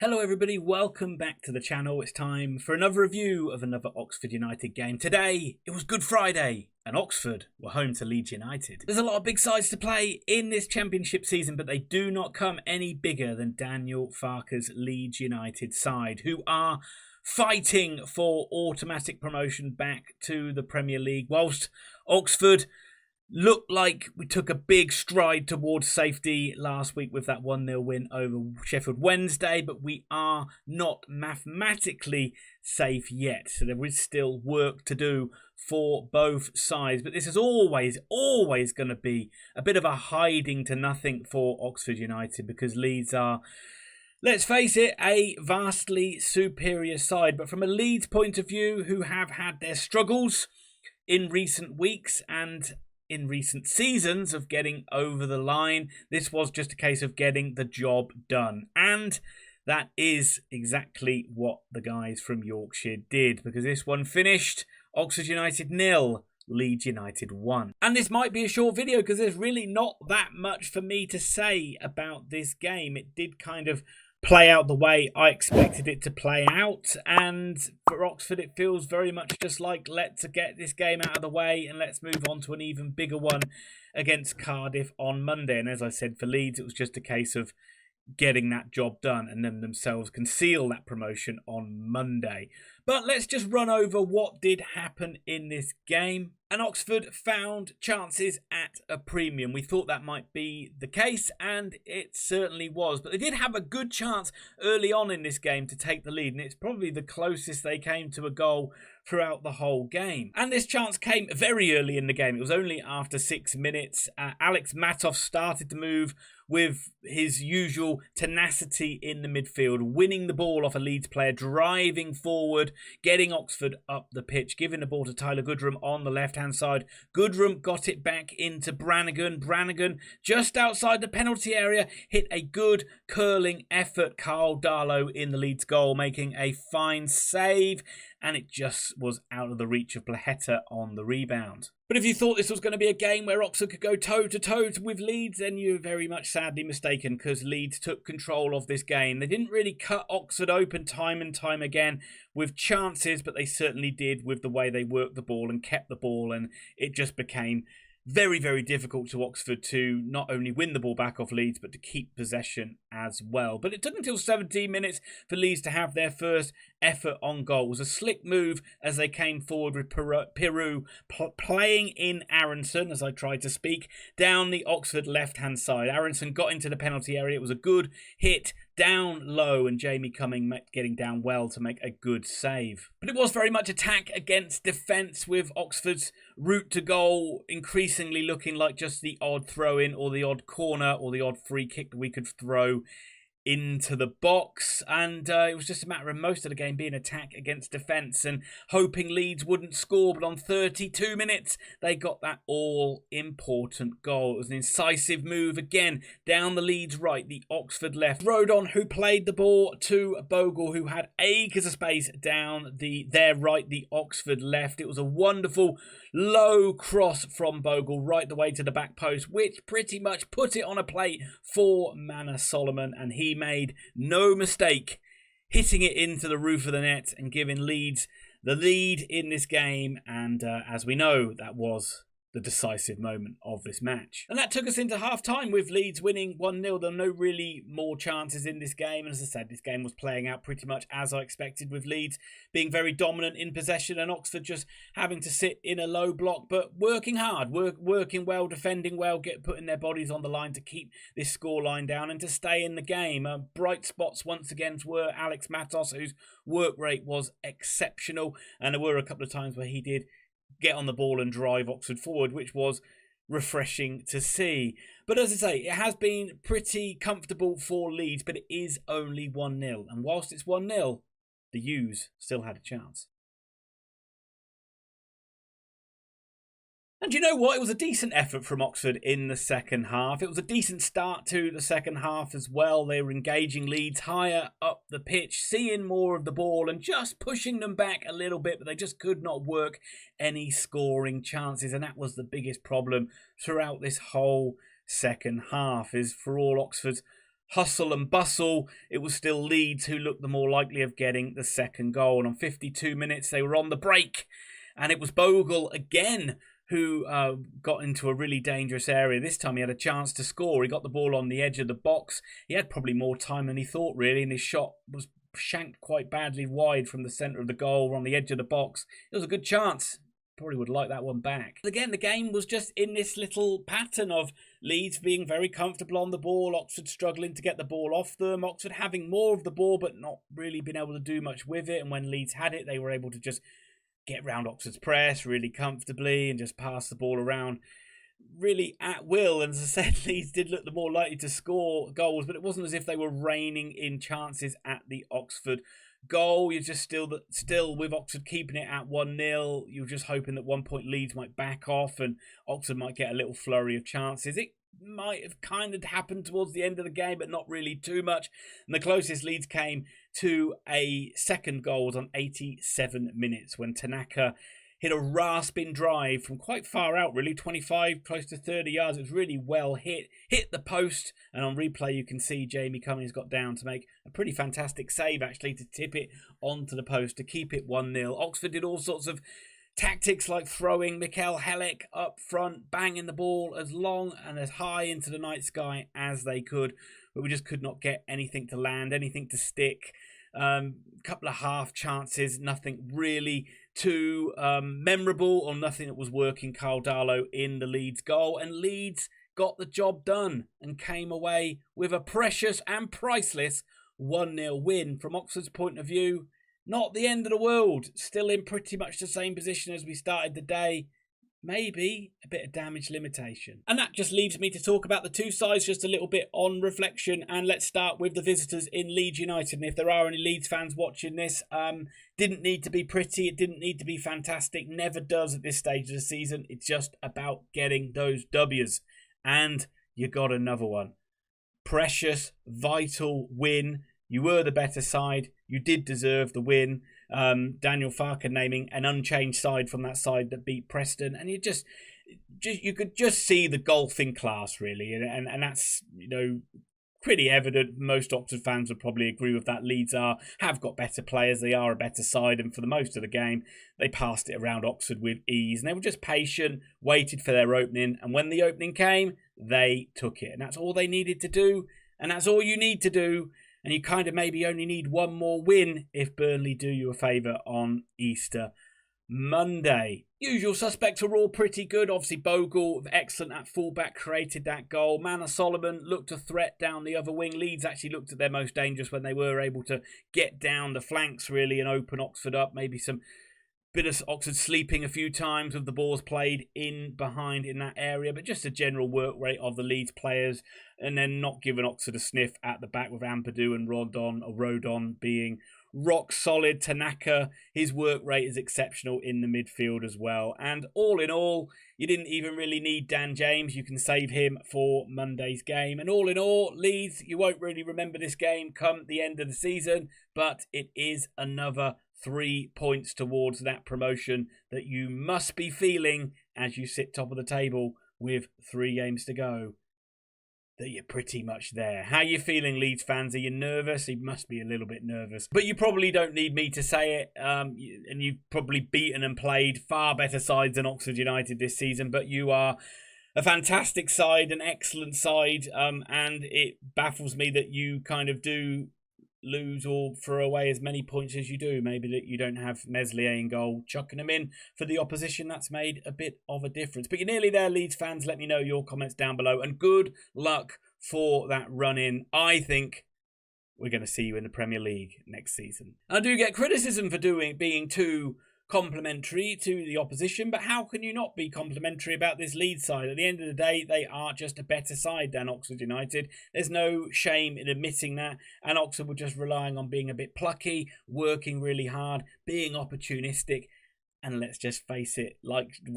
Hello everybody, welcome back to the channel. It's time for another review of another Oxford United game. Today, it was Good Friday and Oxford were home to Leeds United. There's a lot of big sides to play in this championship season, but they do not come any bigger than Daniel Farke's Leeds United side, who are fighting for automatic promotion back to the Premier League, whilst Oxford looked like we took a big stride towards safety last week with that 1-0 win over Sheffield Wednesday, but we are not mathematically safe yet. So there is still work to do for both sides. But this is always going to be a bit of a hiding to nothing for Oxford United, because Leeds are, let's face it, a vastly superior side. But from a Leeds point of view, who have had their struggles in recent weeks and in recent seasons of getting over the line, this was just a case of getting the job done. And that is exactly what the guys from Yorkshire did, because this one finished Oxford United 0, Leeds United 1. And this might be a short video because there's really not that much for me to say about this game. It did kind of play out the way I expected it to play out, and for Oxford it feels very much just like, let's get this game out of the way and let's move on to an even bigger one against Cardiff on Monday. And as I said, for Leeds it was just a case of getting that job done and then themselves conceal that promotion on Monday. But let's just run over what did happen in this game. And Oxford found chances at a premium. We thought that might be the case, and it certainly was. But they did have a good chance early on in this game to take the lead, and it's probably the closest they came to a goal throughout the whole game. And this chance came very early in the game. It was only after 6 minutes. Alex Matoff started to move with his usual tenacity in the midfield, winning the ball off a Leeds player, driving forward, getting Oxford up the pitch, giving the ball to Tyler Goodrum on the left-hand side. Goodrum got it back into Brannigan. Brannigan, just outside the penalty area, hit a good curling effort. Carl Darlow in the Leeds goal, making a fine save, and it just was out of the reach of Plaheta on the rebound. But if you thought this was going to be a game where Oxford could go toe-to-toe with Leeds, then you're very much sadly mistaken, because Leeds took control of this game. They didn't really cut Oxford open time and time again with chances, but they certainly did with the way they worked the ball and kept the ball, and it just became very, very difficult to Oxford to not only win the ball back off Leeds, but to keep possession as well. But it took until 17 minutes for Leeds to have their first effort on goal. It was a slick move as they came forward with Peru playing in Aronson, as I tried to speak, down the Oxford left-hand side. Aronson got into the penalty area. It was a good hit down low, and Jamie Cumming getting down well to make a good save. But it was very much attack against defence, with Oxford's route to goal increasingly looking like just the odd throw-in or the odd corner or the odd free kick that we could throw into the box. And it was just a matter of most of the game being attack against defence and hoping Leeds wouldn't score. But on 32 minutes, they got that all-important goal. It was an incisive move again down the Leeds right, the Oxford left. Rodon, who played the ball to Bogle, who had acres of space down their right, the Oxford left. It was a wonderful low cross from Bogle right the way to the back post, which pretty much put it on a plate for Manor Solomon, and he made no mistake hitting it into the roof of the net and giving Leeds the lead in this game. And as we know, that was the decisive moment of this match. And that took us into half-time with Leeds winning 1-0. There were no really more chances in this game. And as I said, this game was playing out pretty much as I expected, with Leeds being very dominant in possession and Oxford just having to sit in a low block, but working hard, working well, defending well, putting their bodies on the line to keep this scoreline down and to stay in the game. Bright spots once again were Alex Matos, whose work rate was exceptional. And there were a couple of times where he did get on the ball and drive Oxford forward, which was refreshing to see. But as I say, it has been pretty comfortable for Leeds, but it is only 1-0. And whilst it's 1-0, the U's still had a chance. And you know what? It was a decent effort from Oxford in the second half. It was a decent start to the second half as well. They were engaging Leeds higher up the pitch, seeing more of the ball and just pushing them back a little bit, but they just could not work any scoring chances. And that was the biggest problem throughout this whole second half, is for all Oxford's hustle and bustle, it was still Leeds who looked the more likely of getting the second goal. And on 52 minutes, they were on the break. And it was Bogle again who got into a really dangerous area. This time he had a chance to score. He got the ball on the edge of the box. He had probably more time than he thought, really, and his shot was shanked quite badly wide from the centre of the goal on the edge of the box. It was a good chance. Probably would like that one back. Again, the game was just in this little pattern of Leeds being very comfortable on the ball, Oxford struggling to get the ball off them, Oxford having more of the ball but not really being able to do much with it, and when Leeds had it, they were able to just get round Oxford's press really comfortably and just pass the ball around really at will. And as I said, Leeds did look the more likely to score goals, but it wasn't as if they were reigning in chances at the Oxford goal. You're just still with Oxford keeping it at 1-0. You're just hoping that 1 point Leeds might back off and Oxford might get a little flurry of chances. It might have kind of happened towards the end of the game, but not really too much. And the closest Leeds came to a second goal was on 87 minutes when Tanaka hit a rasping drive from quite far out, really, 25, close to 30 yards. It was really well hit the post, and on replay you can see Jamie Cummings got down to make a pretty fantastic save, actually, to tip it onto the post to keep it 1-0. Oxford did all sorts of tactics like throwing Mikel Helek up front, banging the ball as long and as high into the night sky as they could, but we just could not get anything to land, anything to stick. Couple of half chances, nothing really too memorable or nothing that was working Carl Darlow in the Leeds goal, and Leeds got the job done and came away with a precious and priceless 1-0 win. From Oxford's point of view, not the end of the world, still in pretty much the same position as we started the day. Maybe a bit of damage limitation. And that just leaves me to talk about the two sides just a little bit on reflection. And let's start with the visitors in Leeds United. And if there are any Leeds fans watching this, didn't need to be pretty. It didn't need to be fantastic. Never does at this stage of the season. It's just about getting those W's. And you got another one. Precious, vital win. You were the better side. You did deserve the win. Daniel Farke naming an unchanged side from that side that beat Preston, and you could just see the golfing class, really, and that's, you know, pretty evident. Most Oxford fans would probably agree with that. Leeds have got better players. They are a better side, and for the most of the game, they passed it around Oxford with ease, and they were just patient, waited for their opening, and when the opening came, they took it, and that's all they needed to do, and that's all you need to do. And you kind of maybe only need one more win if Burnley do you a favour on Easter Monday. Usual suspects were all pretty good. Obviously, Bogle, excellent at fullback, created that goal. Manor Solomon looked a threat down the other wing. Leeds actually looked at their most dangerous when they were able to get down the flanks, really, and open Oxford up. Maybe some bit of Oxford sleeping a few times with the balls played in behind in that area, but just a general work rate of the Leeds players, and then not giving Oxford a sniff at the back with Ampadu and Rodon being rock solid. Tanaka, his work rate is exceptional in the midfield as well. And all in all, you didn't even really need Dan James. You can save him for Monday's game. And all in all, Leeds, you won't really remember this game come the end of the season, but it is another 3 points towards that promotion that you must be feeling as you sit top of the table with 3 games to go, that you're pretty much there. How are you feeling, Leeds fans? Are you nervous? You must be a little bit nervous. But you probably don't need me to say it. And you've probably beaten and played far better sides than Oxford United this season. But you are a fantastic side, an excellent side. And it baffles me that you kind of do lose or throw away as many points as you do. Maybe that you don't have Meslier in goal, chucking them in for the opposition. That's made a bit of a difference. But you're nearly there, Leeds fans. Let me know your comments down below, and good luck for that run in. I think we're going to see you in the Premier League next season. I do get criticism for being too complimentary to the opposition, but how can you not be complimentary about this Leeds side? At the end of the day, they are just a better side than Oxford United. There's no shame in admitting that, and Oxford were just relying on being a bit plucky, working really hard, being opportunistic, and let's just face it,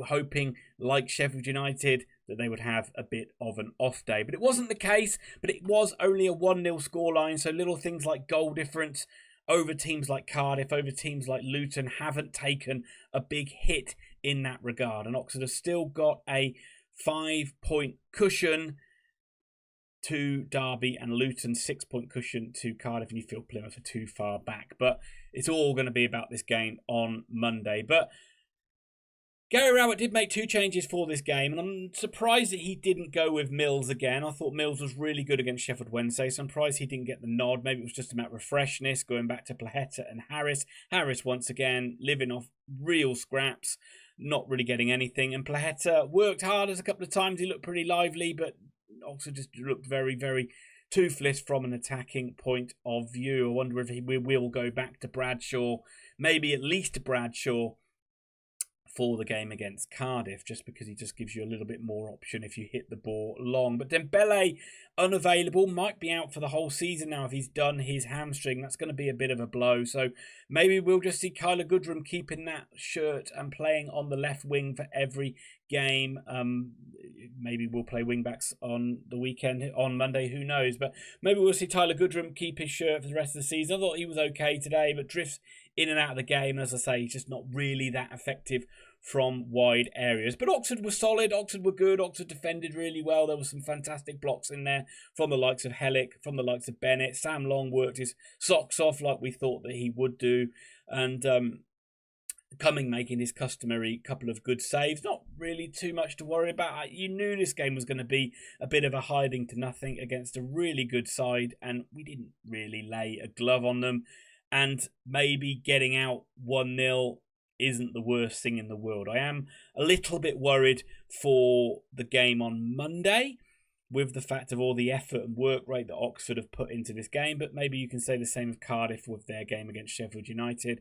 hoping, like Sheffield United, that they would have a bit of an off day. But it wasn't the case, but it was only a 1-0 scoreline, so little things like goal difference over teams like Cardiff, over teams like Luton, haven't taken a big hit in that regard. And Oxford have still got a 5-point cushion to Derby and Luton, 6-point cushion to Cardiff, and you feel Plymouth are too far back. But it's all going to be about this game on Monday. But Gary Rowett did make 2 changes for this game, and I'm surprised that he didn't go with Mills again. I thought Mills was really good against Sheffield Wednesday, so I'm surprised he didn't get the nod. Maybe it was just about refreshness, going back to Plaheta and Harris. Harris, once again, living off real scraps, not really getting anything. And Plaheta worked hard as a couple of times. He looked pretty lively, but Oxford just looked very, very toothless from an attacking point of view. I wonder if we will go back to Bradshaw, maybe at least Bradshaw, for the game against Cardiff, just because he just gives you a little bit more option if you hit the ball long. But Dembele, unavailable, might be out for the whole season now if he's done his hamstring. That's going to be a bit of a blow. So maybe we'll just see Kyler Goodrum keeping that shirt and playing on the left wing for every game. Maybe we'll play wing backs on the weekend, on Monday, who knows. But maybe we'll see Tyler Goodrum keep his shirt for the rest of the season. I thought he was okay today, but drifts in and out of the game. As I say, he's just not really that effective from wide areas. But Oxford were solid. Oxford were good. Oxford defended really well. There were some fantastic blocks in there from the likes of Hellick, from the likes of Bennett. Sam Long worked his socks off like we thought that he would do. And Cumming making his customary couple of good saves. Not really too much to worry about. You knew this game was going to be a bit of a hiding to nothing against a really good side, and we didn't really lay a glove on them. And maybe getting out 1-0 isn't the worst thing in the world. I am a little bit worried for the game on Monday, with the fact of all the effort and work rate that Oxford have put into this game. But maybe you can say the same of Cardiff with their game against Sheffield United,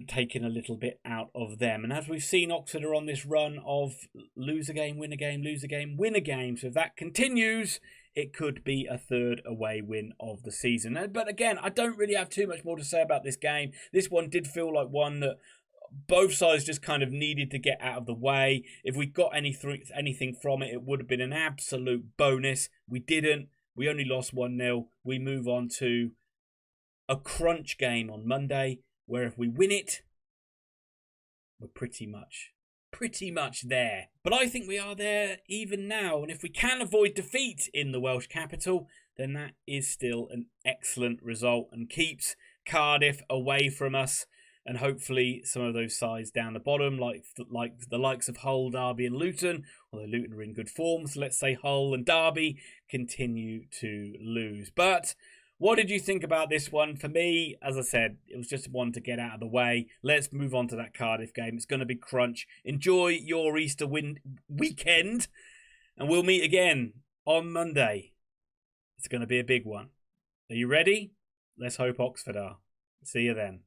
taking a little bit out of them. And as we've seen, Oxford are on this run of lose a game, win a game, lose a game, win a game. So if that continues, it could be a 3rd away win of the season. But again, I don't really have too much more to say about this game. This one did feel like one that both sides just kind of needed to get out of the way. If we got anything from it, it would have been an absolute bonus. We didn't. We only lost 1-0. We move on to a crunch game on Monday, where if we win it, we're pretty much there. But I think we are there even now. And if we can avoid defeat in the Welsh capital, then that is still an excellent result and keeps Cardiff away from us. And hopefully some of those sides down the bottom, like the likes of Hull, Derby and Luton, although Luton are in good form, so let's say Hull and Derby continue to lose. But what did you think about this one? For me, as I said, it was just one to get out of the way. Let's move on to that Cardiff game. It's going to be crunch. Enjoy your Easter weekend, and we'll meet again on Monday. It's going to be a big one. Are you ready? Let's hope Oxford are. See you then.